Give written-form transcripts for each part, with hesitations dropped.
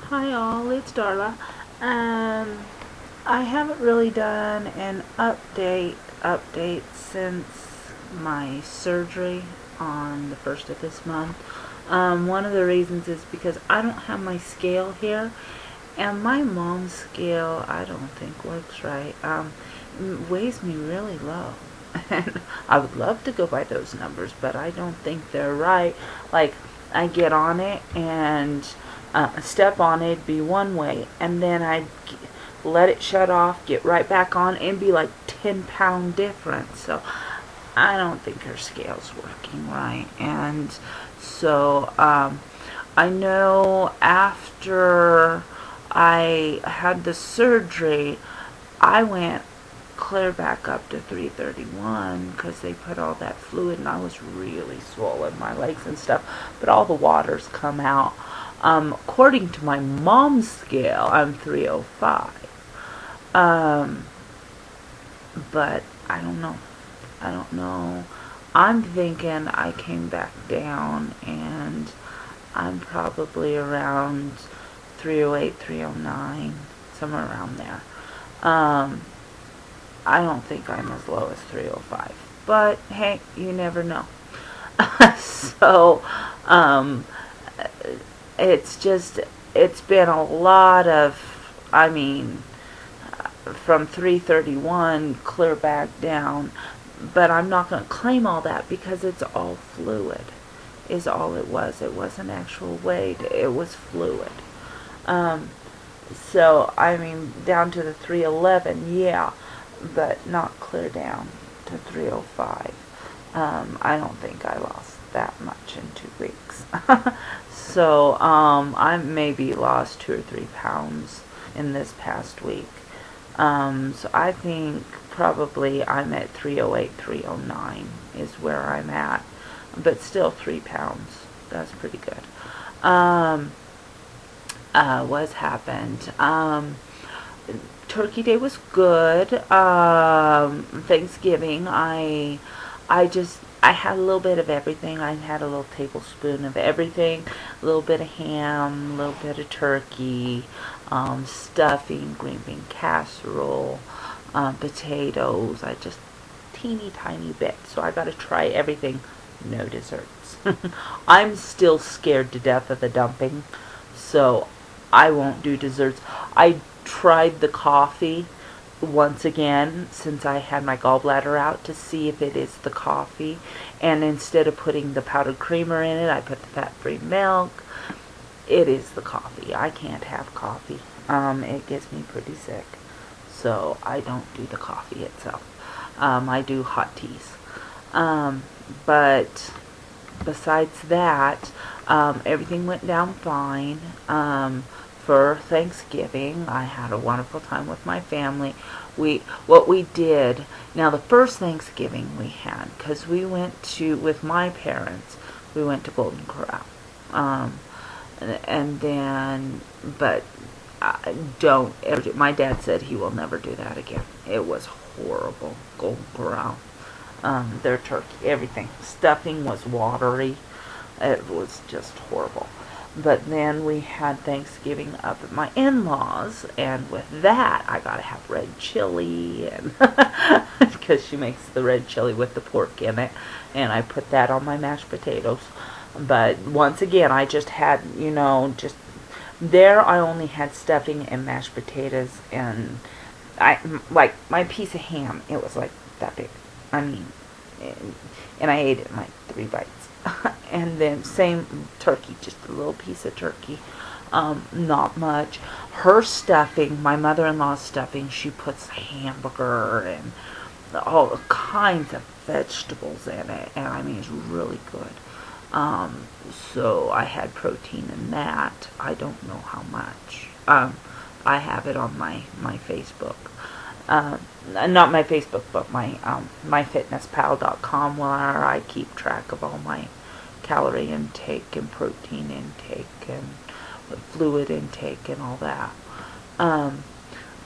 Hi all, it's Darla. Um, I haven't really done an update since my surgery on the first of this month. One of the reasons is because I don't have my scale here, and my mom's scale I don't think works right. Weighs me really low. And I would love to go by those numbers, but I don't think they're right. Like, I get on it and step on it, be one way, and then I'd let it shut off, get right back on, and be like 10-pound difference. So I don't think her scale's working right. And so I know after I had the surgery, I went clear back up to 331 because they put all that fluid, and I was really swollen, my legs and stuff, but all the water's come out. According to my mom's scale, I'm 305. Um, but I don't know. I don't know. I'm thinking I came back down and I'm probably around 308, 309, somewhere around there. Um, I don't think I'm as low as 305. But hey, you never know. So, um, it's been a lot of, I mean, from 331 clear back down. But I'm not going to claim all that because it's all fluid, is all it was. It wasn't actual weight, it was fluid. Um, so, I mean, down to the 311, yeah, but not clear down to 305. I don't think I lost that much in 2 weeks. So, I maybe lost 2 or 3 pounds in this past week. So I think probably I'm at 308, 309 is where I'm at. But still 3 pounds. That's pretty good. What's happened? Turkey Day was good. Thanksgiving, I had a little bit of everything. I had a little tablespoon of everything. A little bit of ham, a little bit of turkey, stuffing, green bean casserole, potatoes. I just teeny tiny bit. So I got to try everything. No desserts. I'm still scared to death of the dumping, so I won't do desserts. I tried the coffee once again since I had my gallbladder out to see if it is the coffee, and instead of putting the powdered creamer in it, I put the fat-free milk. It is the coffee. I can't have coffee. It gets me pretty sick, so I don't do the coffee itself. I do hot teas. But besides that, everything went down fine. For Thanksgiving, I had a wonderful time with my family. What we did, now the first Thanksgiving we had, because we went to, with my parents, we went to Golden Corral. And then, but I don't ever, my dad said he will never do that again. It was horrible, Golden Corral. Their turkey, everything. Stuffing was watery. It was just horrible. But then we had Thanksgiving up at my in-laws, and with that, I gotta have red chili, and because she makes the red chili with the pork in it, and I put that on my mashed potatoes. But once again, I just had, just there. I only had stuffing and mashed potatoes, and I like my piece of ham. It was like that big. I mean, and I ate it in like 3 bites. And then same turkey, just a little piece of turkey. Not much. Her stuffing, my mother-in-law's stuffing, she puts hamburger and all kinds of vegetables in it, and I mean, it's really good. So I had protein in that. I don't know how much. I have it on my Facebook. Not my Facebook, but my myfitnesspal.com, where I keep track of all my calorie intake and protein intake and fluid intake and all that.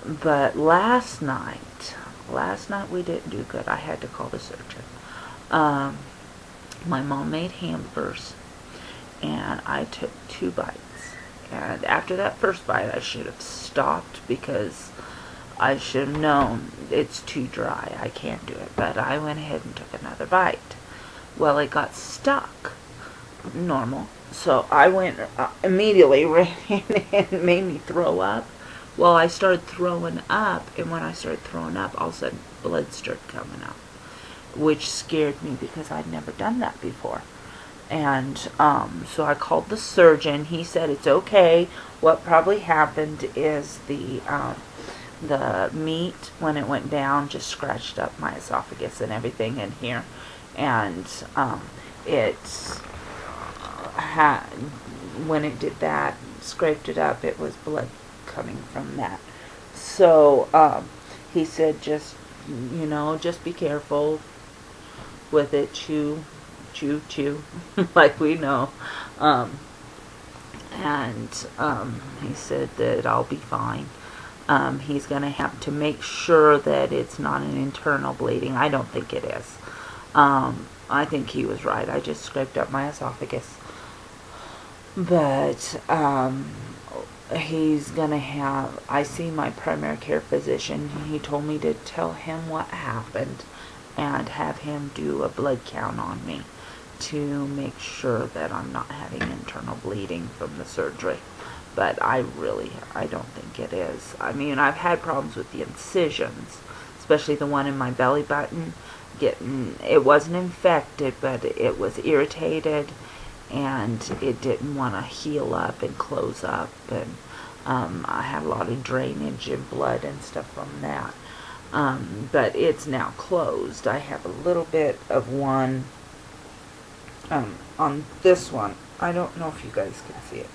But last night we didn't do good. I had to call the surgeon. My mom made hamburgers, and I took 2 bites, And after that first bite, I should have stopped because I should have known it's too dry. I can't do it. But I went ahead and took another bite. Well, it got stuck. Normal. So I went immediately ran in and it made me throw up. Well, I started throwing up, and when I started throwing up, all of a sudden blood started coming out, which scared me because I'd never done that before. And so I called the surgeon. He said it's okay. What probably happened is the meat, when it went down, just scratched up my esophagus and everything in here. And when it did that, scraped it up, it was blood coming from that. So he said, just be careful with it, chew, like we know. And he said that I'll be fine. He's going to have to make sure that it's not an internal bleeding. I don't think it is. I think he was right. I just scraped up my esophagus. But he's going to have, I see my primary care physician. He told me to tell him what happened and have him do a blood count on me to make sure that I'm not having internal bleeding from the surgery. But I don't think it is. I mean, I've had problems with the incisions, especially the one in my belly button. It wasn't infected, but it was irritated, and it didn't want to heal up and close up, and I had a lot of drainage and blood and stuff from that. But it's now closed. I have a little bit of one on this one. I don't know if you guys can see it.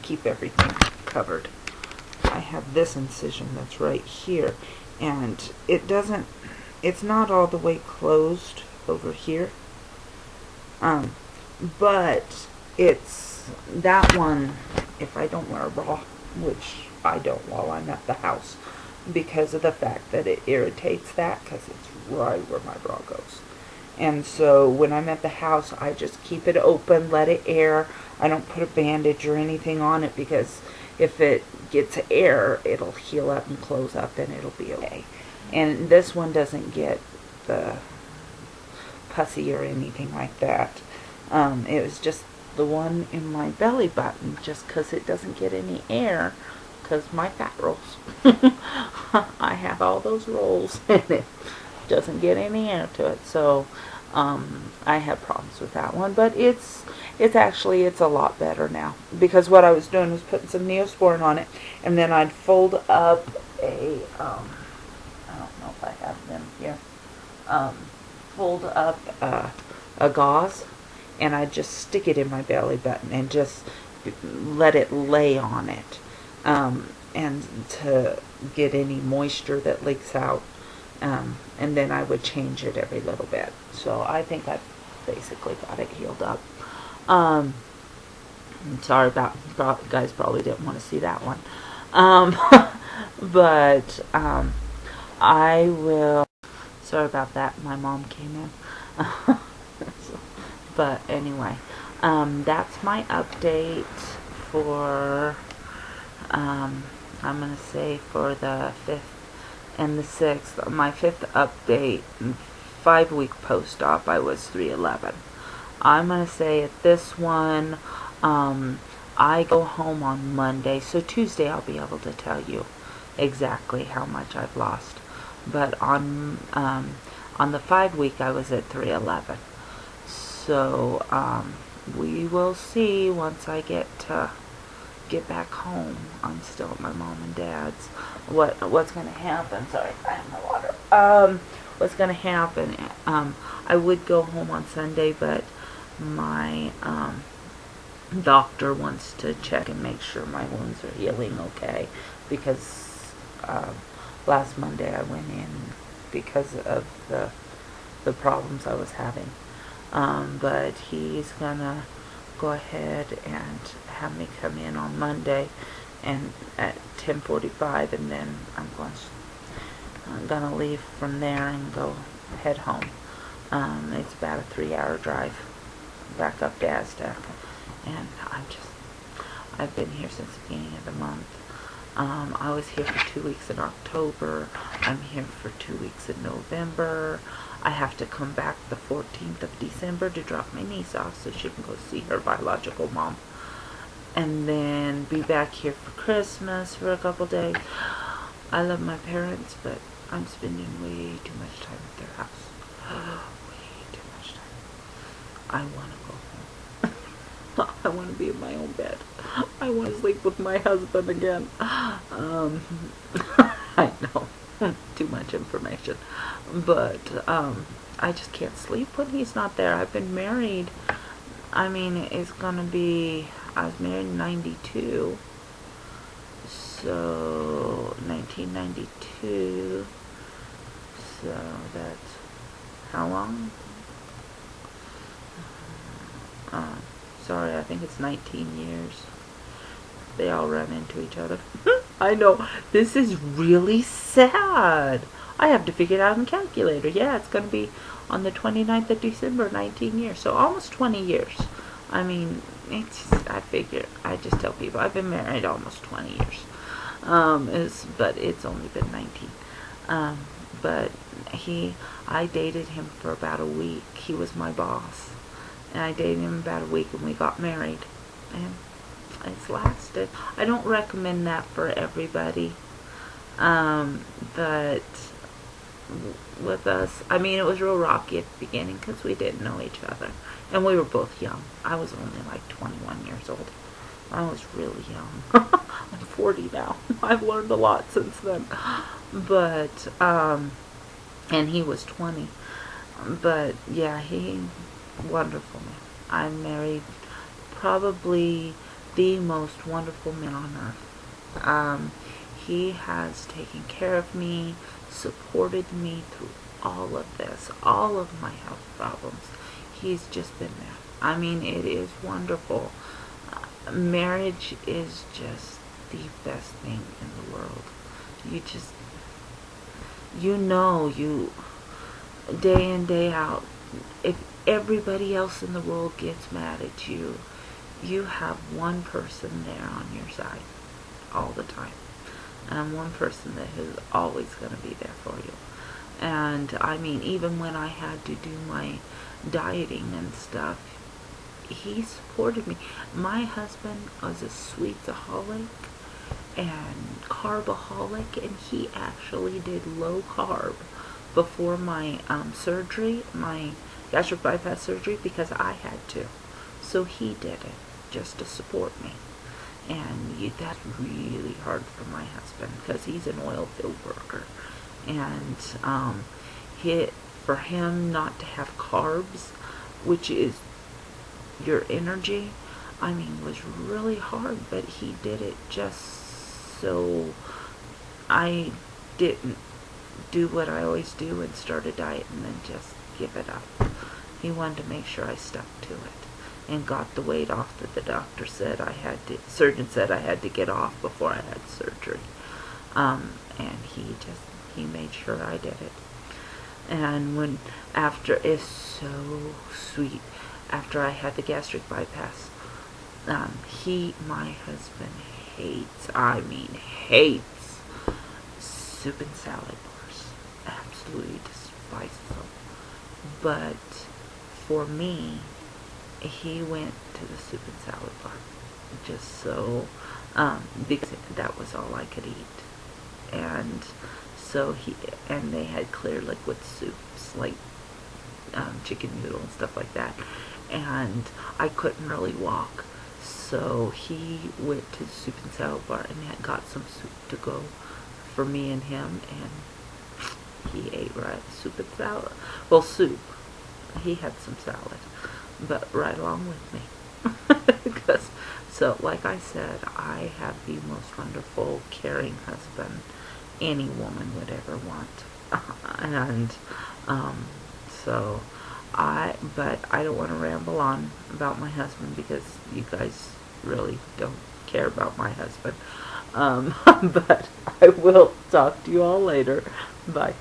Keep everything covered. I have this incision that's right here, and it's not all the way closed over here, but it's that one. If I don't wear a bra, which I don't while I'm at the house, because of the fact that it irritates that, because it's right where my bra goes. And so when I'm at the house, I just keep it open, let it air. I don't put a bandage or anything on it, because if it gets air, it'll heal up and close up, and it'll be okay. And this one doesn't get the pussy or anything like that. It was just the one in my belly button, just because it doesn't get any air, because my fat rolls. I have all those rolls, and it doesn't get any air to it. So I had problems with that one, but it's a lot better now, because what I was doing was putting some Neosporin on it, and then I'd fold up a I don't know if I have them here, fold up a gauze, and I'd just stick it in my belly button and just let it lay on it, and to get any moisture that leaks out, and then I would change it every little bit. So I think I basically got it healed up. I'm sorry about, guys probably didn't want to see that one. But I will, sorry about that, my mom came in. But anyway, that's my update for, I'm going to say for the 5th and the 6th. My 5th update, 5-week post-op, I was 311. I'm going to say at this one, I go home on Monday, so Tuesday I'll be able to tell you exactly how much I've lost. But on the 5-week, I was at 311. So we will see once I get back home. I'm still at my mom and dad's. What's going to happen? Sorry, I have my water. What's going to happen? I would go home on Sunday, but my doctor wants to check and make sure my wounds are healing okay, because last Monday I went in because of the problems I was having. But he's gonna go ahead and have me come in on Monday and at 10:45, and then I'm gonna leave from there and go head home. It's about a 3-hour drive back up to Aztec, and I've been here since the beginning of the month. I was here for 2 weeks in October. I'm here for 2 weeks in November. I have to come back the 14th of December to drop my niece off so she can go see her biological mom. And then be back here for Christmas for a couple days. I love my parents, but I'm spending way too much time at their house. Way too much time. I want to go home. I want to be in my own bed. I want to sleep with my husband again. I know. Too much information. But I just can't sleep when he's not there. I've been married. I mean, it's going to be... I was married in 92. So, 1992. So, that's... How long? Sorry, I think it's 19 years. They all run into each other. I know. This is really sad. I have to figure it out in calculator. Yeah, it's going to be on the 29th of December, 19 years. So almost 20 years. I mean, I just tell people I've been married almost 20 years. But it's only been 19. But I dated him for about a week. He was my boss. And I dated him about a week and we got married. And it's lasted. I don't recommend that for everybody. But with us, I mean, it was real rocky at the beginning because we didn't know each other. And we were both young. I was only like 21 years old. I was really young. I'm 40 now. I've learned a lot since then. But, and he was 20. But, yeah, wonderful man. I married probably the most wonderful man on earth. He has taken care of me, supported me through all of this, all of my health problems. He's just been there. I mean, it is wonderful. Marriage is just the best thing in the world. You day in, day out, if everybody else in the world gets mad at you, you have one person there on your side all the time. And one person that is always going to be there for you. And I mean, even when I had to do my dieting and stuff, he supported me. My husband was a sweetsaholic and carbaholic, and he actually did low carb before my surgery, my gastric bypass surgery, because I had to. So he did it just to support me. And that's really hard for my husband because he's an oil field worker. And for him not to have carbs, which is your energy, I mean, was really hard. But he did it just so I didn't do what I always do and start a diet and then just give it up. He wanted to make sure I stuck to it and got the weight off that the doctor said surgeon said I had to get off before I had surgery. And he made sure I did it. And it's so sweet, after I had the gastric bypass, my husband hates soup and salad bars. Absolutely despises them. But for me, he went to the soup and salad bar just so because that was all I could eat. And so they had clear liquid soups like chicken noodle and stuff like that, and I couldn't really walk, so he went to the soup and salad bar and got some soup to go for me and him, and he ate soup and salad. Well, soup. He had some salad, but right along with me. So, like I said, I have the most wonderful, caring husband any woman would ever want. And but I don't want to ramble on about my husband because you guys really don't care about my husband. But I will talk to you all later. Bye.